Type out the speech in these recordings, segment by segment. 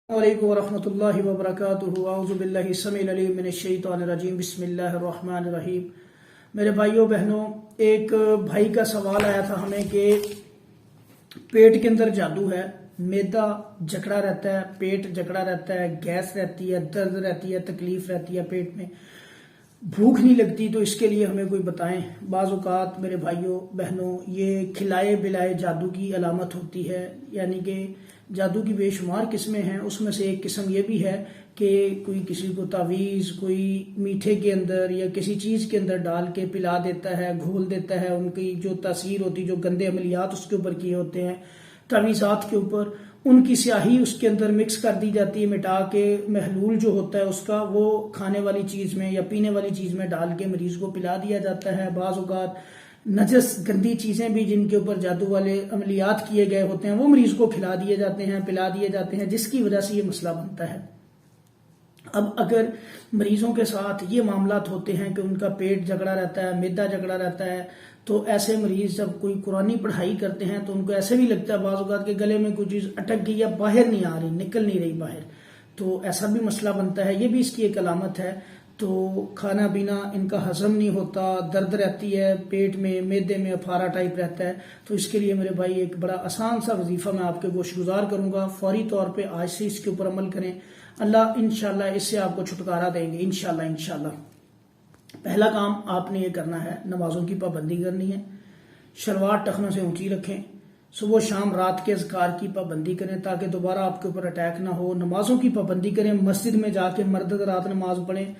अस्सलामुअलैकुम वरहमतुल्लाहि वबरकातुहू। औज़ु बिल्लाहि समील अलीम मिनश शैतानिर रजीम। बिस्मिल्लाहिर रहमानिर रहीम। मेरे भाइयों बहनों, एक भाई का सवाल आया था हमें कि पेट के अंदर जादू है, मैदा जकड़ा रहता है, पेट जकड़ा रहता है, गैस रहती है, दर्द रहती है, तकलीफ रहती है पेट में, भूख नहीं लगती, तो इसके लिए हमें कोई बताएं। बाज़ औक़ात मेरे भाइयों बहनों, ये खिलाए बिलाए जादू की अलामत होती है, यानी कि जादू की बेशुमार किस्में हैं। उसमें से एक किस्म ये भी है कि कोई किसी को तावीज़ कोई मीठे के अंदर या किसी चीज़ के अंदर डाल के पिला देता है, घोल देता है। उनकी जो तासीर होती, जो गंदे अमलियात उसके ऊपर किए होते हैं तावीज़ात के ऊपर, उनकी स्याही उसके अंदर मिक्स कर दी जाती है, मिटा के महलूल जो होता है उसका, वो खाने वाली चीज़ में या पीने वाली चीज़ में डाल के मरीज को पिला दिया जाता है। बाज़ औक़ात नजस गंदी चीज़ें भी जिनके ऊपर जादू वाले अमलियात किए गए होते हैं वो मरीज को खिला दिए जाते हैं, पिला दिए जाते हैं, जिसकी वजह से ये मसला बनता है। अब अगर मरीजों के साथ ये मामलात होते हैं कि उनका पेट जकड़ा रहता है, मैदा जकड़ा रहता है, तो ऐसे मरीज जब कोई कुरानी पढ़ाई करते हैं तो उनको ऐसे भी लगता है बाज़ औक़ात के गले में कोई चीज़ अटक गई या बाहर नहीं आ रही, निकल नहीं रही बाहर, तो ऐसा भी मसला बनता है। ये भी इसकी एक अलामत है। तो खाना पीना इनका हजम नहीं होता, दर्द रहती है पेट में, मैदे में अफारा टाइप रहता है। तो इसके लिए मेरे भाई एक बड़ा आसान सा वजीफा मैं आपके गोशगुजार करूंगा, फौरी तौर पे आज से इसके ऊपर अमल करें, अल्लाह इंशाल्लाह इससे आपको छुटकारा देंगे इंशाल्लाह इंशाल्लाह। पहला काम आपने ये करना है, नमाजों की पाबंदी करनी है, शलवार टखनों से ऊंची रखें, सुबह शाम रात के अज़कार की पाबंदी करें ताकि दोबारा आपके ऊपर अटैक ना हो। नमाजों की पाबंदी करें, मस्जिद में जाके मर्द रात नमाज पढ़ें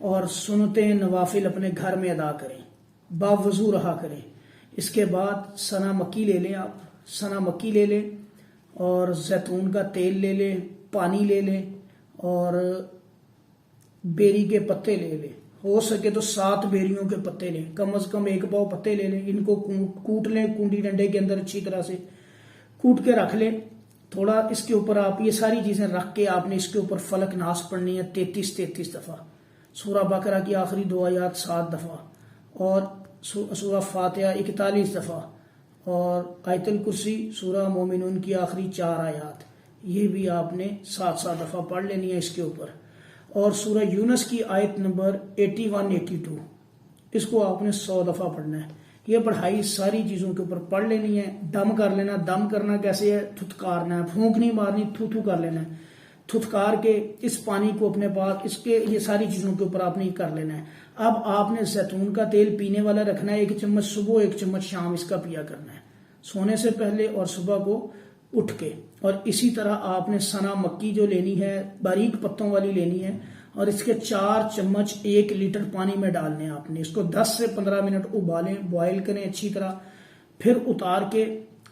और सुनते नवाफिल अपने घर में अदा करें, बावजू रहा करें। इसके बाद सना मक्की ले लें, आप सना मक्की ले लें और जैतून का तेल ले लें, पानी ले लें और बेरी के पत्ते ले लें। हो सके तो 7 बेरियों के पत्ते लें, कम से कम 1 पाव पत्ते ले लें। इनको कूट लें, कुंडी डंडे के अंदर अच्छी तरह से कूट के रख लें। थोड़ा इसके ऊपर आप ये सारी चीजें रख के आपने इसके ऊपर फलक नास पढ़नी है 33 दफा, सूरा बकरा की आखिरी 2 आयात 7 दफा और सूरा फातिहा 41 दफा और आयतुल कुर्सी सूरा मोमिनून की आखिरी 4 आयात, ये भी आपने 7 दफा पढ़ लेनी है इसके ऊपर। और सूरा यूनस की आयत नंबर 81-82 इसको आपने 100 दफा पढ़ना है। ये पढ़ाई सारी चीजों के ऊपर पढ़ लेनी है। दम कर लेना, दम करना कैसे है, थुथकारना है, फूंक नहीं मारनी, थू थू कर लेना है। थुथकार के इस पानी को अपने पास, इसके ये सारी चीजों के ऊपर आपने कर लेना है। अब आपने जैतून का तेल पीने वाला रखना है, 1 चम्मच सुबह 1 चम्मच शाम इसका पिया करना है, सोने से पहले और सुबह को उठ के। और इसी तरह आपने सना मक्की जो लेनी है, बारीक पत्तों वाली लेनी है और इसके 4 चम्मच 1 लीटर पानी में डालने हैं आपने। इसको 10 से 15 मिनट उबालें, बॉयल करें अच्छी तरह, फिर उतार के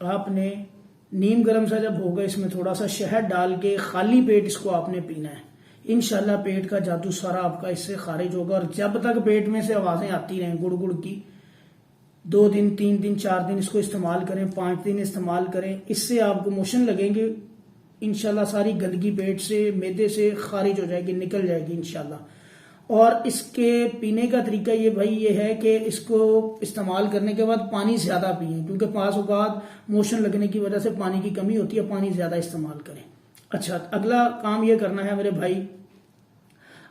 आपने नीम गर्म सा जब होगा इसमें थोड़ा सा शहद डाल के खाली पेट इसको आपने पीना है। इंशाल्लाह पेट का जादू सारा आपका इससे खारिज होगा। और जब तक पेट में से आवाजें आती रहें गुड़ गुड़ की, 2 दिन 3 दिन 4 दिन इसको इस्तेमाल करें, 5 दिन इस्तेमाल करें, इससे आपको मोशन लगेंगे। इंशाल्लाह सारी गंदगी पेट से, मैदे से खारिज हो जाएगी, निकल जाएगी इंशाल्लाह। और इसके पीने का तरीका ये भाई ये है कि इसको इस्तेमाल करने के बाद पानी ज्यादा पिए, क्योंकि पास औकात मोशन लगने की वजह से पानी की कमी होती है, पानी ज्यादा इस्तेमाल करें। अच्छा, अगला काम ये करना है मेरे भाई,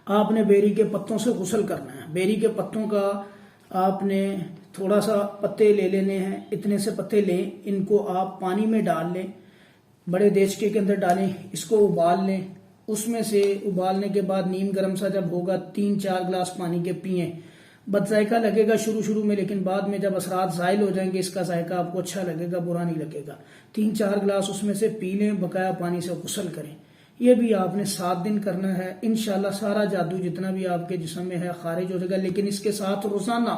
आपने बेरी के पत्तों से गुस्ल करना है। बेरी के पत्तों का आपने थोड़ा सा पत्ते ले लेने हैं, इतने से पत्ते लें, इनको आप पानी में डाल लें, बड़े देचके के अंदर डालें, इसको उबाल लें। उसमें से उबालने के बाद नीम गर्म सा जब होगा 3-4 गिलास पानी के पिए। बदजायका लगेगा शुरू में, लेकिन बाद में जब असरात जायल हो जाएंगे इसका जायका आपको अच्छा लगेगा, बुरा नहीं लगेगा। 3-4 गिलास उसमें से पी लें, बकाया पानी से गुस्ल करें। ये भी आपने 7 दिन करना है। इंशाल्लाह सारा जादू जितना भी आपके जिस्म में है खारिज हो जाएगा। लेकिन इसके साथ रोजाना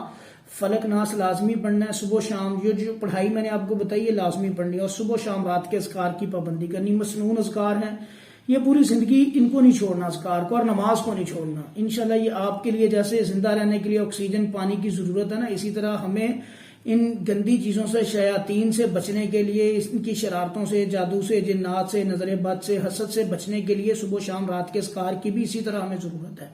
फलक नास लाजमी पढ़ना है, सुबह शाम। ये जो पढ़ाई मैंने आपको बताई है लाजमी पढ़नी है। और सुबह शाम रात के अज़कार की पाबंदी करनी, मसनून अज़कार हैं, ये पूरी जिंदगी इनको नहीं छोड़ना, अज़कार को और नमाज को नहीं छोड़ना। इंशाल्लाह ये आपके लिए जैसे जिंदा रहने के लिए ऑक्सीजन पानी की जरूरत है ना, इसी तरह हमें इन गंदी चीजों से, शयातीन से बचने के लिए, इनकी शरारतों से, जादू से, जिन्नात से, नजर बद से, हसद से बचने के लिए सुबह शाम रात के अज़कार की भी इसी तरह हमें जरूरत है।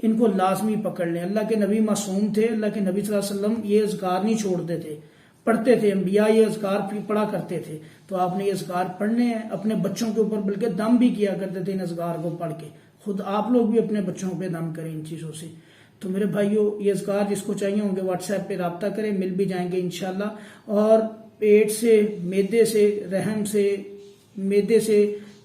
इनको लाजमी पकड़ लें। अल्लाह के नबी मासूम थे, अल्लाह के नबी सल्लल्लाहु अलैहि वसल्लम ये अज़कार नहीं छोड़ते थे, पढ़ते थे, अंबिया ये अज़कार पढ़ा करते थे। तो आपने ये अज़कार पढ़ने हैं अपने बच्चों के ऊपर, बल्कि दम भी किया करते थे इन अज़कार को पढ़ के। खुद आप लोग भी अपने बच्चों पे दम करें इन चीज़ों से। तो मेरे भाइयों, ये अज़कार जिसको चाहिए होंगे व्हाट्सएप पे रब्ता करें, मिल भी जाएंगे इंशाल्लाह। और पेट से, मैदे से, रहम से, मैदे से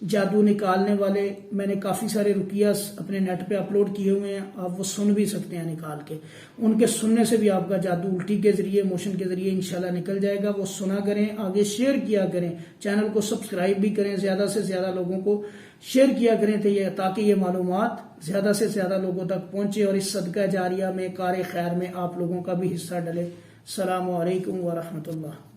जादू निकालने वाले मैंने काफ़ी सारे रुकियास अपने नेट पे अपलोड किए हुए हैं, आप वो सुन भी सकते हैं निकाल के। उनके सुनने से भी आपका जादू उल्टी के जरिए, मोशन के जरिए इंशाल्लाह निकल जाएगा। वो सुना करें, आगे शेयर किया करें, चैनल को सब्सक्राइब भी करें, ज़्यादा से ज़्यादा लोगों को शेयर किया करें ताकि ये मालूमात ज़्यादा से ज़्यादा लोगों तक पहुंचे और इस सदका जारिया में, कार खैर में आप लोगों का भी हिस्सा डले। अस्सलामु अलैकुम व रहमतुल्लाह।